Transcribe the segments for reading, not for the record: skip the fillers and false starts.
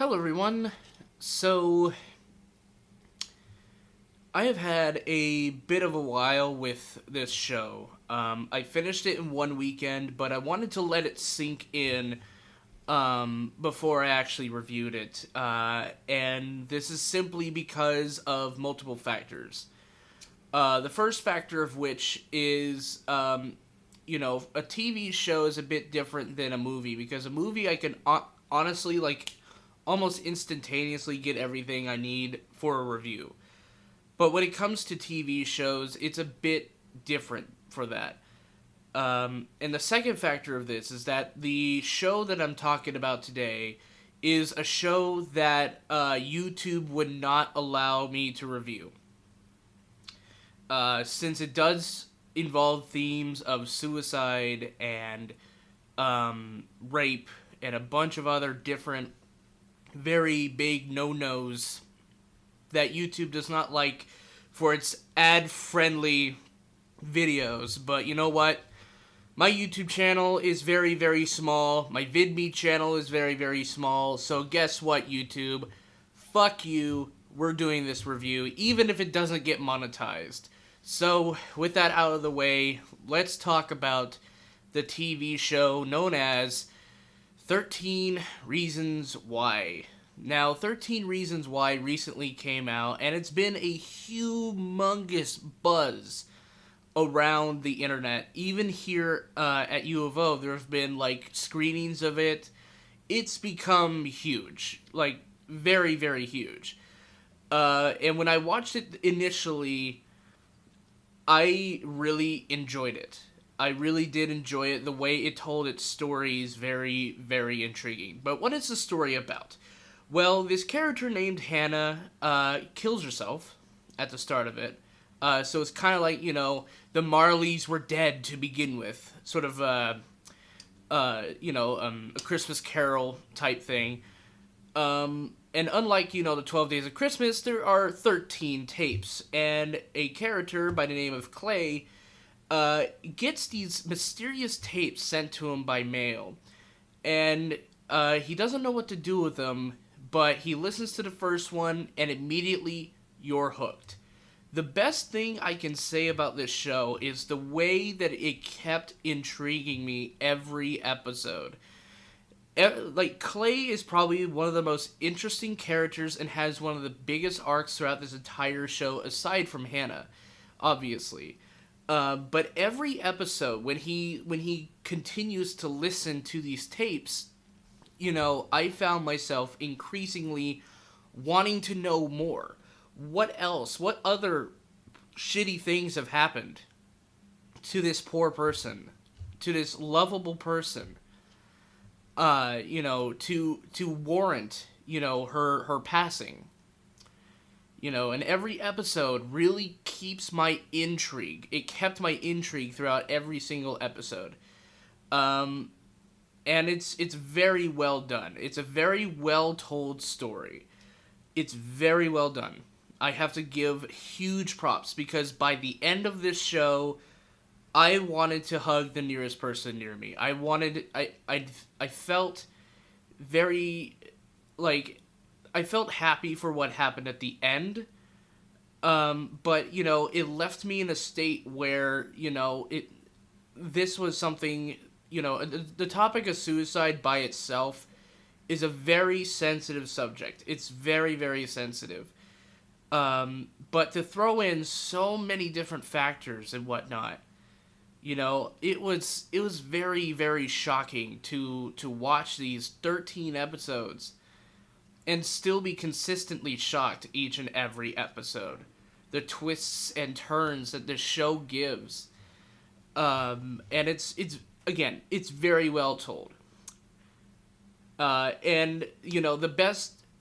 Hello, everyone. So, I have had a bit of a while with this show. I finished it in one weekend, but I wanted to let it sink in before I actually reviewed it. And this is simply because of multiple factors. The first factor of which is, a TV show is a bit different than a movie because a movie I can honestly, almost instantaneously get everything I need for a review. But when it comes to TV shows, it's a bit different for that. And the second factor of this is that the show that I'm talking about today is a show that YouTube would not allow me to review. Since it does involve themes of suicide and rape and a bunch of other different very big no-nos that YouTube does not like for its ad-friendly videos. But you know what? My YouTube channel is very, very small. My VidMe channel is very, very small. So guess what, YouTube? Fuck you. We're doing this review, even if it doesn't get monetized. So, with that out of the way, let's talk about the TV show known as 13 Reasons Why. Now, 13 Reasons Why recently came out, and it's been a humongous buzz around the internet. Even here at U of O, there have been, screenings of it. It's become huge. Very, very huge. And when I watched it initially, I really enjoyed it. I really did enjoy it. The way it told its story is very, very intriguing. But what is the story about? Well, this character named Hannah kills herself at the start of it. So it's kind of like, the Marleys were dead to begin with. Sort of, a Christmas Carol type thing. And unlike, the 12 Days of Christmas, there are 13 tapes. And a character by the name of Clay gets these mysterious tapes sent to him by mail. And he doesn't know what to do with them, but he listens to the first one, and immediately you're hooked. The best thing I can say about this show is the way that it kept intriguing me every episode. Clay is probably one of the most interesting characters and has one of the biggest arcs throughout this entire show, aside from Hannah, obviously. But every episode, when he continues to listen to these tapes, I found myself increasingly wanting to know more. What else? What other shitty things have happened to this poor person, to this lovable person? To warrant, her passing. And every episode really keeps my intrigue. It kept my intrigue throughout every single episode. And it's very well done. It's a very well told story. It's very well done. I have to give huge props because by the end of this show, I wanted to hug the nearest person near me. I felt very, I felt happy for what happened at the end. But, it left me in a state where, this was something, the topic of suicide by itself is a very sensitive subject. It's very, very sensitive. But to throw in so many different factors and whatnot, it was very, very shocking to watch these 13 episodes and still be consistently shocked each and every episode. The twists and turns that the show gives. And it's very well told. And,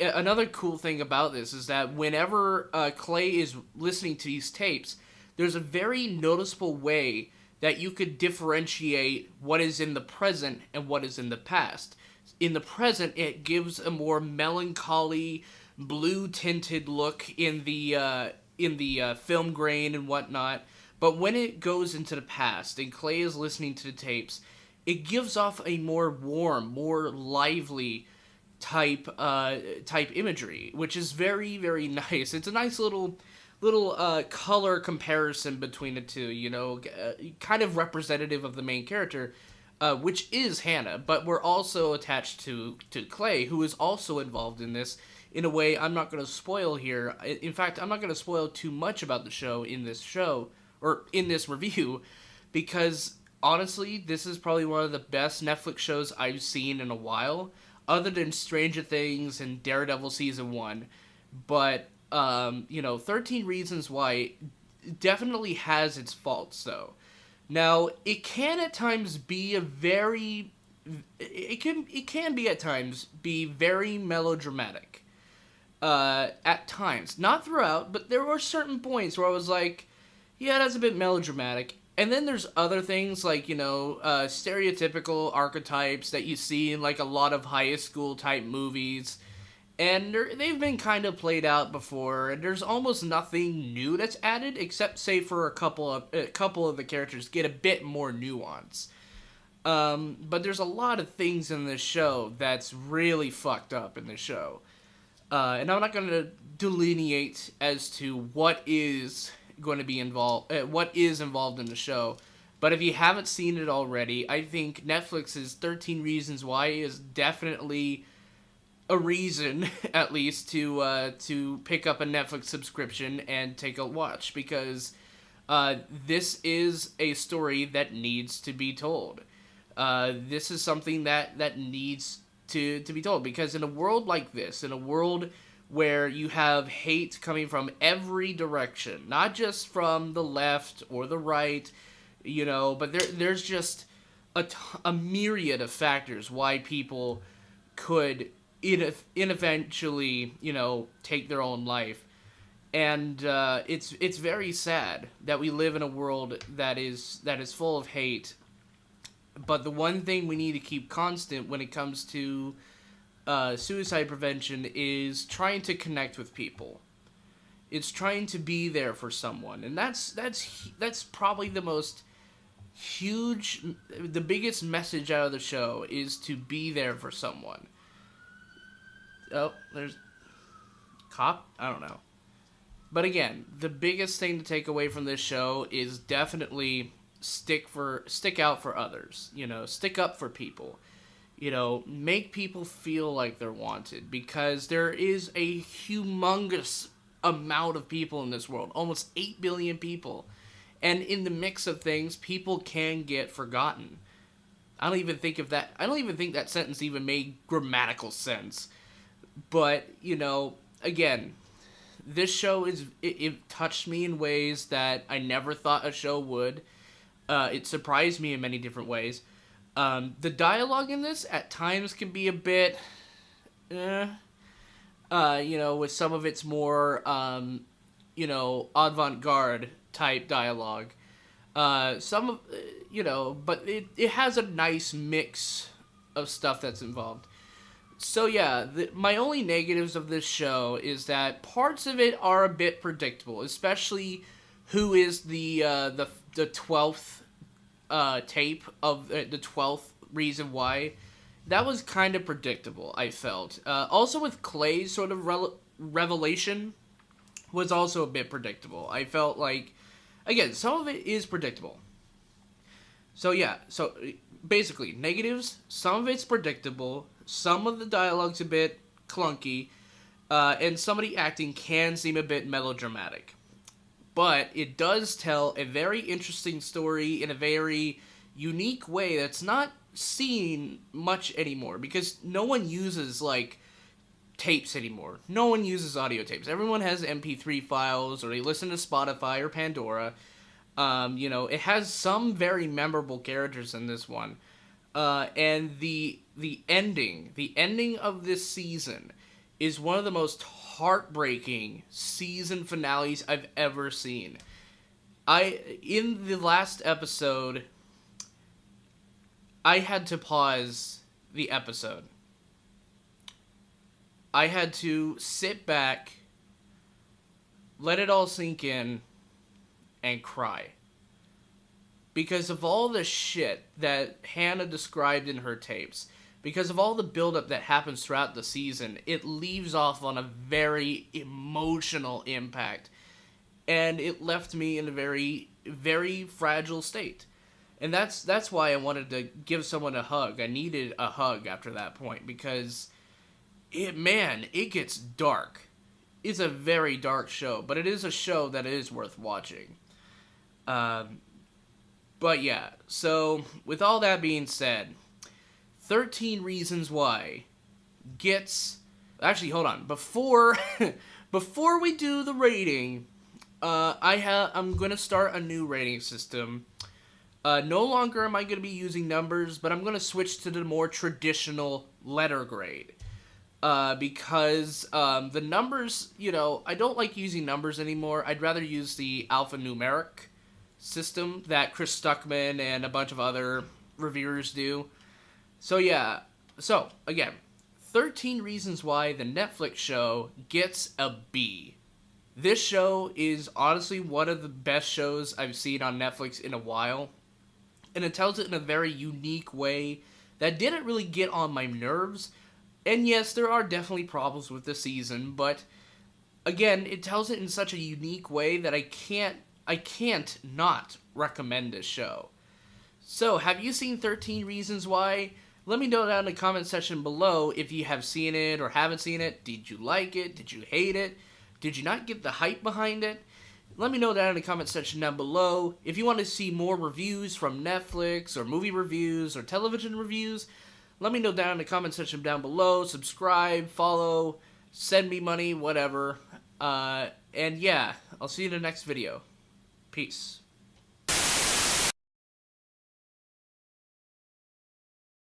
another cool thing about this is that whenever Clay is listening to these tapes, there's a very noticeable way that you could differentiate what is in the present and what is in the past. In the present, it gives a more melancholy, blue-tinted look in the film grain and whatnot. But when it goes into the past and Clay is listening to the tapes, it gives off a more warm, more lively, type imagery, which is very, very nice. It's a nice little color comparison between the two, kind of representative of the main character, which is Hannah, but we're also attached to Clay, who is also involved in this in a way I'm not going to spoil here. In fact, I'm not going to spoil too much about the show or in this review, because honestly, this is probably one of the best Netflix shows I've seen in a while, other than Stranger Things and Daredevil Season 1. But, 13 Reasons Why definitely has its faults, though. Now, it can at times be it can be at times be very melodramatic. At times. Not throughout, but there were certain points where I was like, yeah, that's a bit melodramatic. And then there's other things like, stereotypical archetypes that you see in like a lot of high school type movies. And they've been kind of played out before, and there's almost nothing new that's added, except say for a couple of the characters get a bit more nuance. But there's a lot of things in this show that's really fucked up in this show. And I'm not going to delineate as to what is going to be involved in the show. But if you haven't seen it already, I think Netflix's 13 Reasons Why is definitely a reason, at least, to pick up a Netflix subscription and take a watch, because this is a story that needs to be told. This is something that needs to be told, because in a world like this, in a world where you have hate coming from every direction, not just from the left or the right, but there's just a myriad of factors why people could eventually, take their own life. And it's very sad that we live in a world that is full of hate. But the one thing we need to keep constant when it comes to suicide prevention is trying to connect with people. It's trying to be there for someone, and that's probably the biggest message out of the show is to be there for someone. Oh, there's cop? I don't know. But again, the biggest thing to take away from this show is definitely stick out for others. Stick up for people. Make people feel like they're wanted, because there is a humongous amount of people in this world, almost 8 billion people. And in the mix of things, people can get forgotten. I don't even think that sentence even made grammatical sense. But, again, this show it touched me in ways that I never thought a show would. It surprised me in many different ways. The dialogue in this at times can be a bit, with some of its more, avant-garde type dialogue. But it has a nice mix of stuff that's involved. So yeah, my only negatives of this show is that parts of it are a bit predictable, especially who is the 12th tape of the 12th Reason Why. That was kind of predictable, I felt. Also with Clay's sort of revelation was also a bit predictable. I felt like, again, some of it is predictable. So yeah, so basically, negatives, some of it's predictable, some of the dialogue's a bit clunky, and some of the acting can seem a bit melodramatic. But it does tell a very interesting story in a very unique way that's not seen much anymore, because no one uses, tapes anymore. No one uses audio tapes. Everyone has MP3 files, or they listen to Spotify or Pandora. It has some very memorable characters in this one. And the ending of this season is one of the most heartbreaking season finales I've ever seen. In the last episode, I had to pause the episode. I had to sit back, let it all sink in, and cry. Because of all the shit that Hannah described in her tapes, because of all the buildup that happens throughout the season. It leaves off on a very emotional impact, and it left me in a very, very fragile state. And that's why I wanted to give someone a hug. I needed a hug after that point, because it gets dark. It's a very dark show, but it is a show that is worth watching. But yeah, so with all that being said, 13 Reasons Why gets... Actually, hold on. Before we do the rating, I'm going to start a new rating system. No longer am I going to be using numbers, but I'm going to switch to the more traditional letter grade. Because the numbers, I don't like using numbers anymore. I'd rather use the alphanumeric system that Chris Stuckman and a bunch of other reviewers do. So yeah, again, 13 Reasons Why, the Netflix show, gets a B. This show is honestly one of the best shows I've seen on Netflix in a while, and it tells it in a very unique way that didn't really get on my nerves. And yes, there are definitely problems with the season, but again, it tells it in such a unique way that I can't not recommend this show. So, have you seen 13 Reasons Why? Let me know down in the comment section below if you have seen it or haven't seen it. Did you like it? Did you hate it? Did you not get the hype behind it? Let me know down in the comment section down below. If you want to see more reviews from Netflix or movie reviews or television reviews, let me know down in the comment section down below. Subscribe, follow, send me money, whatever. And yeah, I'll see you in the next video. Peace.